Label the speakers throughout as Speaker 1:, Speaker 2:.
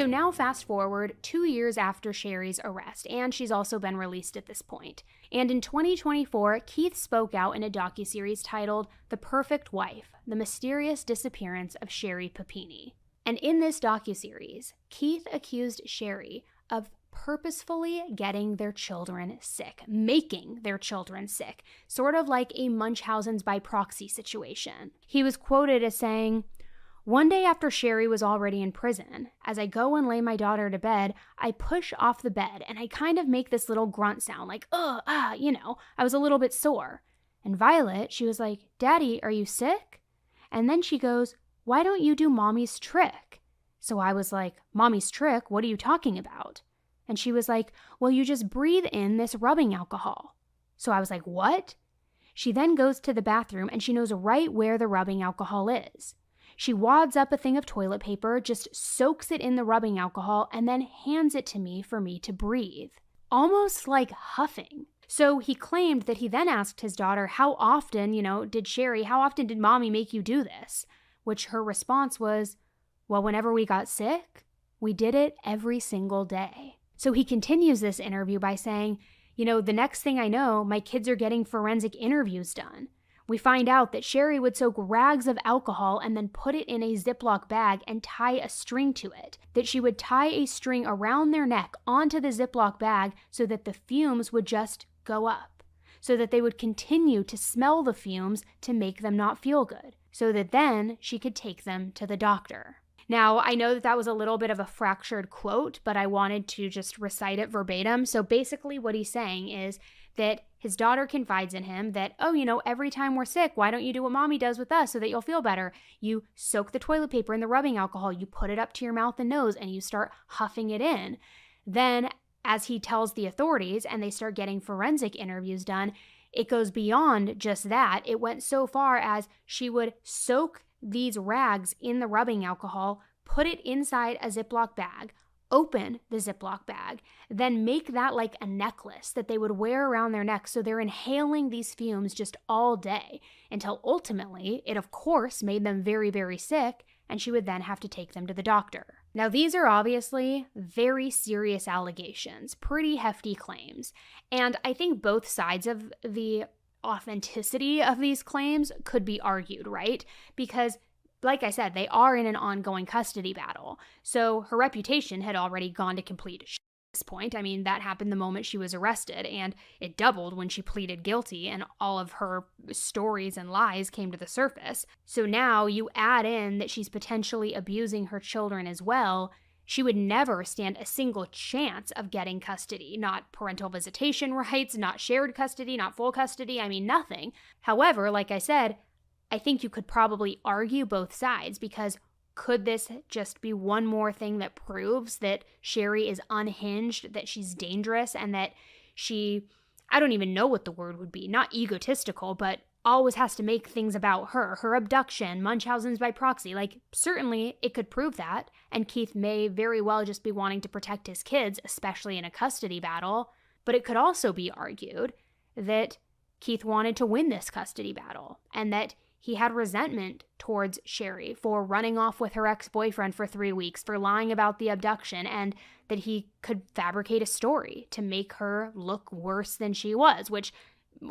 Speaker 1: So now fast forward 2 years after Sherry's arrest, and she's also been released at this point. And in 2024, Keith spoke out in a docuseries titled The Perfect Wife: The Mysterious Disappearance of Sherry Papini. And in this docuseries, Keith accused Sherry of purposefully getting their children sick, making their children sick, sort of like a Munchausen's by proxy situation. He was quoted as saying, "One day after Sherry was already in prison, as I go and lay my daughter to bed, I push off the bed and I kind of make this little grunt sound like, I was a little bit sore. And Violet, she was like, 'Daddy, are you sick?' And then she goes, 'Why don't you do Mommy's trick?' So I was like, 'Mommy's trick? What are you talking about?' And she was like, 'Well, you just breathe in this rubbing alcohol.' So I was like, 'What?' She then goes to the bathroom and she knows right where the rubbing alcohol is. She wads up a thing of toilet paper, just soaks it in the rubbing alcohol, and then hands it to me for me to breathe. Almost like huffing. So he claimed that he then asked his daughter, how often did Mommy make you do this? Which her response was, well, whenever we got sick, we did it every single day. So he continues this interview by saying, the next thing I know, my kids are getting forensic interviews done. We find out that Sherry would soak rags of alcohol and then put it in a Ziploc bag and tie a string to it. That she would tie a string around their neck onto the Ziploc bag so that the fumes would just go up. So that they would continue to smell the fumes to make them not feel good. So that then she could take them to the doctor." Now, I know that was a little bit of a fractured quote, but I wanted to just recite it verbatim. So basically what he's saying is that his daughter confides in him that, every time we're sick, why don't you do what Mommy does with us so that you'll feel better? You soak the toilet paper in the rubbing alcohol, you put it up to your mouth and nose, and you start huffing it in. Then, as he tells the authorities and they start getting forensic interviews done, it goes beyond just that. It went so far as she would soak these rags in the rubbing alcohol, put it inside a Ziploc bag, open the Ziploc bag, then make that like a necklace that they would wear around their neck so they're inhaling these fumes just all day until ultimately it of course made them very, very sick and she would then have to take them to the doctor. Now these are obviously very serious allegations, pretty hefty claims, and I think both sides of the authenticity of these claims could be argued, right? Because like I said, they are in an ongoing custody battle. So her reputation had already gone to complete shit at this point. I mean, that happened the moment she was arrested, and it doubled when she pleaded guilty and all of her stories and lies came to the surface. So now you add in that she's potentially abusing her children as well. She would never stand a single chance of getting custody, not parental visitation rights, not shared custody, not full custody, nothing. However, like I said, I think you could probably argue both sides because could this just be one more thing that proves that Sherry is unhinged, that she's dangerous, and that she, I don't even know what the word would be, not egotistical, but always has to make things about her abduction, Munchausen's by proxy. Certainly it could prove that, and Keith may very well just be wanting to protect his kids, especially in a custody battle, but it could also be argued that Keith wanted to win this custody battle, and that he had resentment towards Sherry for running off with her ex-boyfriend for 3 weeks, for lying about the abduction, and that he could fabricate a story to make her look worse than she was,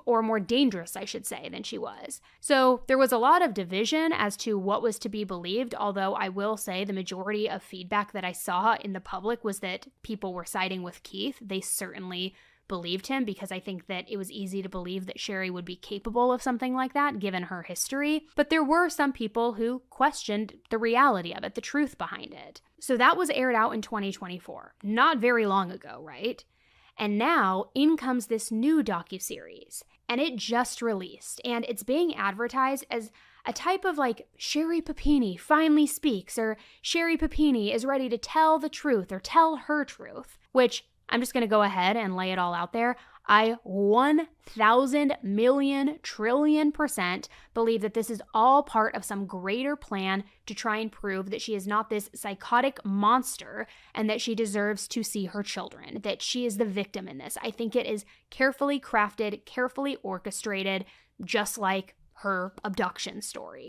Speaker 1: or more dangerous, I should say, than she was. So there was a lot of division as to what was to be believed, although I will say the majority of feedback that I saw in the public was that people were siding with Keith. They certainly believed him because I think that it was easy to believe that Sherry would be capable of something like that given her history. But there were some people who questioned the reality of it, the truth behind it. So that was aired out in 2024, not very long ago, right? And now in comes this new docuseries, and it just released, and it's being advertised as a type of Sherry Papini finally speaks, or Sherry Papini is ready to tell the truth or tell her truth, which I'm just going to go ahead and lay it all out there. I 1,000 million trillion % believe that this is all part of some greater plan to try and prove that she is not this psychotic monster and that she deserves to see her children, that she is the victim in this. I think it is carefully crafted, carefully orchestrated, just like her abduction story.